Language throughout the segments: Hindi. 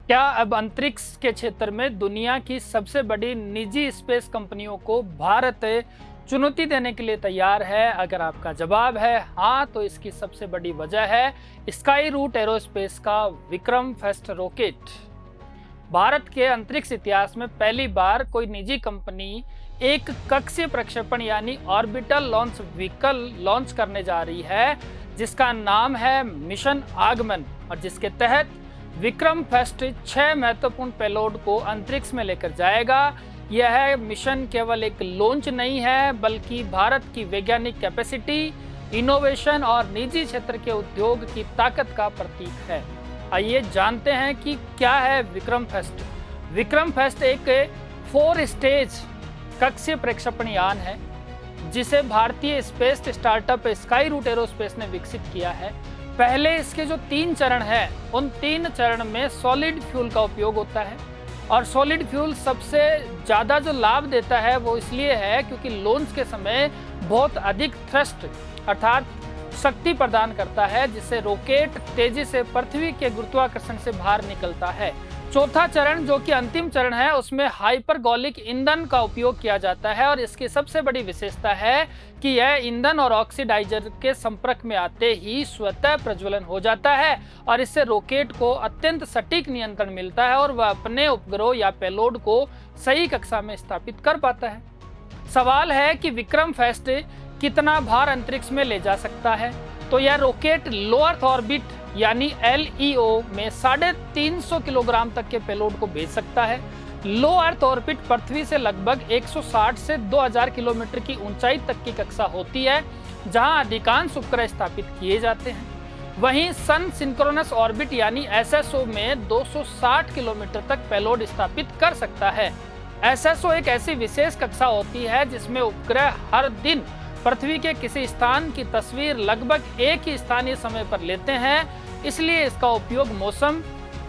क्या अब अंतरिक्ष के क्षेत्र में दुनिया की सबसे बड़ी निजी स्पेस कंपनियों को भारत चुनौती देने के लिए तैयार है? अगर आपका जवाब है हाँ, तो इसकी सबसे बड़ी वजह है स्काई रूट एरोस्पेस का विक्रम फेस्ट रॉकेट। भारत के अंतरिक्ष इतिहास में पहली बार कोई निजी कंपनी एक कक्षीय प्रक्षेपण यानी ऑर्बिटल लॉन्च व्हीकल लॉन्च करने जा रही है, जिसका नाम है मिशन आगमन, और जिसके तहत विक्रम फेस्ट 6 महत्वपूर्ण पेलोड को अंतरिक्ष में लेकर जाएगा। यह मिशन केवल एक लॉन्च नहीं है, बल्कि भारत की वैज्ञानिक कैपेसिटी, इनोवेशन और निजी क्षेत्र के उद्योग की ताकत का प्रतीक है। आइए जानते हैं कि क्या है विक्रम फेस्ट। विक्रम फेस्ट एक 4 स्टेज कक्षीय प्रक्षेपण यान है, जिसे भारतीय space startup Skyroot Aerospace ने विकसित किया है। पहले इसके जो 3 चरण हैं, उन 3 चरण में सॉलिड फ्यूल का उपयोग होता है, और सॉलिड फ्यूल सबसे ज़्यादा जो लाभ देता है वो इसलिए है क्योंकि लॉन्च के समय बहुत अधिक थ्रस्ट अर्थात शक्ति प्रदान करता है, जिससे रॉकेट तेजी से पृथ्वी के गुरुत्वाकर्षण से बाहर निकलता है। चौथा चरण जो कि अंतिम चरण है, उसमें हाइपरगोलिक ईंधन का उपयोग किया जाता है, और इसकी सबसे बड़ी विशेषता है कि यह ईंधन और ऑक्सीडाइजर के संपर्क में आते ही स्वतः प्रज्वलन हो जाता है, और इससे रॉकेट को अत्यंत सटीक नियंत्रण मिलता है और वह अपने उपग्रह या पेलोड को सही कक्षा में स्थापित कर पाता है। सवाल है कि विक्रम फेस्ट कितना भार अंतरिक्ष में ले जा सकता है। तो यह रॉकेट लो अर्थ ऑर्बिट यानी LEO में 350 किलोग्राम तक के पेलोड को भेज सकता है। लो अर्थ ऑर्बिट पृथ्वी से लगभग 160 से 2000 किलोमीटर की ऊंचाई तक की कक्षा होती है, जहां अधिकांश उपग्रह स्थापित किए जाते हैं। वहीं सन सिंक्रोनस ऑर्बिट यानी SSO में 260 किलोमीटर तक पेलोड स्थापित कर सकता है। SSO एक ऐसी विशेष कक्षा होती है जिसमें उपग्रह हर दिन पृथ्वी के किसी स्थान की तस्वीर लगभग एक ही स्थानीय समय पर लेते हैं, इसलिए इसका उपयोग मौसम,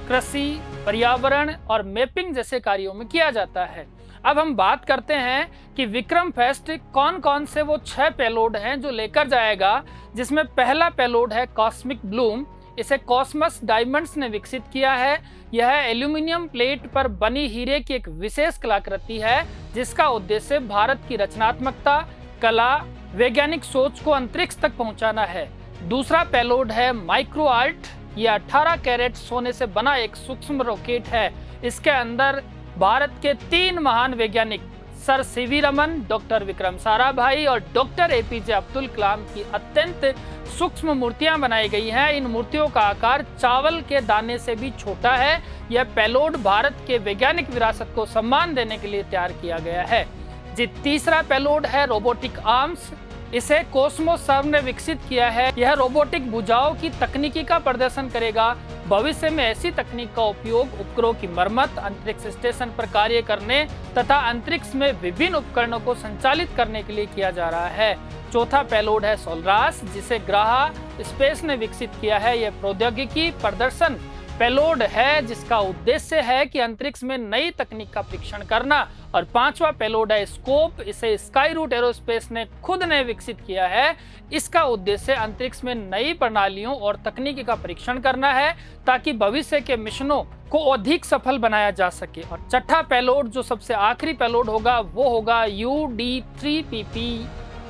कृषि, पर्यावरण और मैपिंग जैसे कार्यों में किया जाता है। अब हम बात करते हैं कि विक्रम फेस्ट कौन कौन से वो 6 पेलोड हैं जो लेकर जाएगा, जिसमें पहला पेलोड है कॉस्मिक ब्लूम। इसे कॉस्मस डायमंड्स ने विकसित किया है। यह एल्यूमिनियम प्लेट पर बनी हीरे की एक विशेष कलाकृति है, जिसका उद्देश्य भारत की रचनात्मकता, कला, वैज्ञानिक सोच को अंतरिक्ष तक पहुंचाना है। दूसरा पेलोड है माइक्रो आर्ट। यह 18 कैरेट सोने से बना एक सूक्ष्म रॉकेट है। इसके अंदर भारत के 3 महान वैज्ञानिक sir CV Raman, doctor Vikram Sarabhai और डॉक्टर APJ अब्दुल कलाम की अत्यंत सूक्ष्म मूर्तियां बनाई गई हैं। इन मूर्तियों का आकार चावल के दाने से भी छोटा है। यह पेलोड भारत के वैज्ञानिक विरासत को सम्मान देने के लिए तैयार किया गया है। जी, तीसरा पेलोड है रोबोटिक आर्म्स। इसे कोस्मोसर्व ने विकसित किया है। यह रोबोटिक भुजाओं की तकनीकी का प्रदर्शन करेगा। भविष्य में ऐसी तकनीक का उपयोग उपग्रहों की मरम्मत, अंतरिक्ष स्टेशन पर कार्य करने तथा अंतरिक्ष में विभिन्न उपकरणों को संचालित करने के लिए किया जा रहा है। चौथा पेलोड है सोलरास, जिसे ग्राहा स्पेस ने विकसित किया है। यह प्रौद्योगिकी प्रदर्शन पेलोड है, जिसका उद्देश्य है कि अंतरिक्ष में नई तकनीक का परीक्षण करना। और 5वां पेलोड है स्कोप। इसे स्काई रूट एरोस्पेस ने खुद ने विकसित किया है। इसका उद्देश्य अंतरिक्ष में नई प्रणालियों और तकनीकी का परीक्षण करना है, ताकि भविष्य के मिशनों को अधिक सफल बनाया जा सके। और छठा पेलोड जो सबसे आखिरी पेलोड होगा वो होगा UD3PP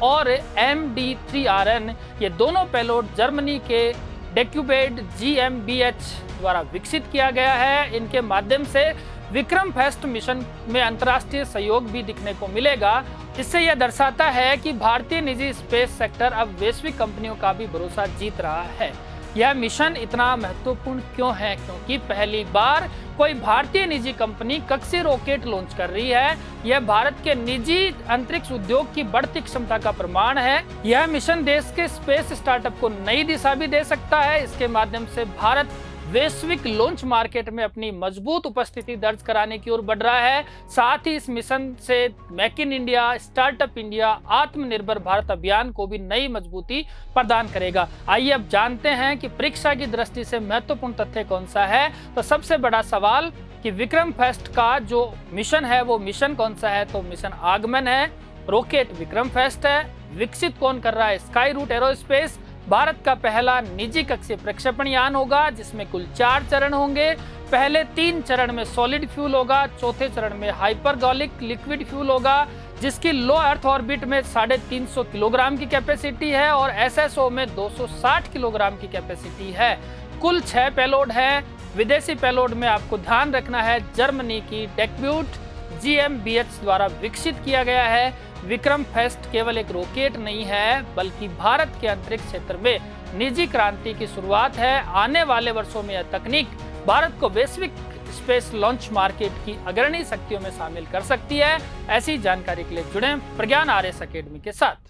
और MD3RN। ये दोनों पेलोड जर्मनी के डेक्यूबेड GmbH द्वारा विकसित किया गया है। इनके माध्यम से विक्रम फेस्ट मिशन में अंतर्राष्ट्रीय सहयोग भी दिखने को मिलेगा। इससे यह दर्शाता है कि भारतीय निजी स्पेस सेक्टर अब वैश्विक कंपनियों का भी भरोसा जीत रहा है। यह मिशन इतना महत्वपूर्ण क्यों है? क्योंकि पहली बार कोई भारतीय निजी कंपनी कक्षीय रॉकेट लॉन्च कर रही है। यह भारत के निजी अंतरिक्ष उद्योग की बढ़ती क्षमता का प्रमाण है। यह मिशन देश के स्पेस स्टार्टअप को नई दिशा भी दे सकता है। इसके माध्यम से भारत वैश्विक लॉन्च मार्केट में अपनी मजबूत उपस्थिति दर्ज कराने की ओर बढ़ रहा है। साथ ही इस मिशन से make in India, startup India, आत्मनिर्भर भारत अभियान को भी नई मजबूती प्रदान करेगा। आइए अब जानते हैं कि परीक्षा की दृष्टि से महत्वपूर्ण तथ्य कौन सा है। तो सबसे बड़ा सवाल कि विक्रम फेस्ट का जो मिशन है वो मिशन कौन सा है? तो मिशन आगमन है। रॉकेट विक्रम फेस्ट है। विकसित कौन कर रहा है? Sky root aerospace. भारत का पहला निजी कक्षीय प्रक्षेपण यान होगा, जिसमें कुल 4 चरण होंगे। पहले 3 चरण में सॉलिड फ्यूल होगा, चौथे चरण में हाइपरगोलिक लिक्विड फ्यूल होगा, जिसकी लो अर्थ ऑर्बिट में 350 किलोग्राम की कैपेसिटी है और एसएसओ में 260 किलोग्राम की कैपेसिटी है। कुल 6 पेलोड है। विदेशी पेलोड में आपको ध्यान रखना है, जर्मनी की डेक्ब्यूट GmbH द्वारा विकसित किया गया है। विक्रम फेस्ट केवल एक रॉकेट नहीं है, बल्कि भारत के अंतरिक्ष क्षेत्र में निजी क्रांति की शुरुआत है। आने वाले वर्षों में यह तकनीक भारत को वैश्विक स्पेस लॉन्च मार्केट की अग्रणी शक्तियों में शामिल कर सकती है। ऐसी जानकारी के लिए जुड़ें प्रज्ञान RS अकेडमी के साथ।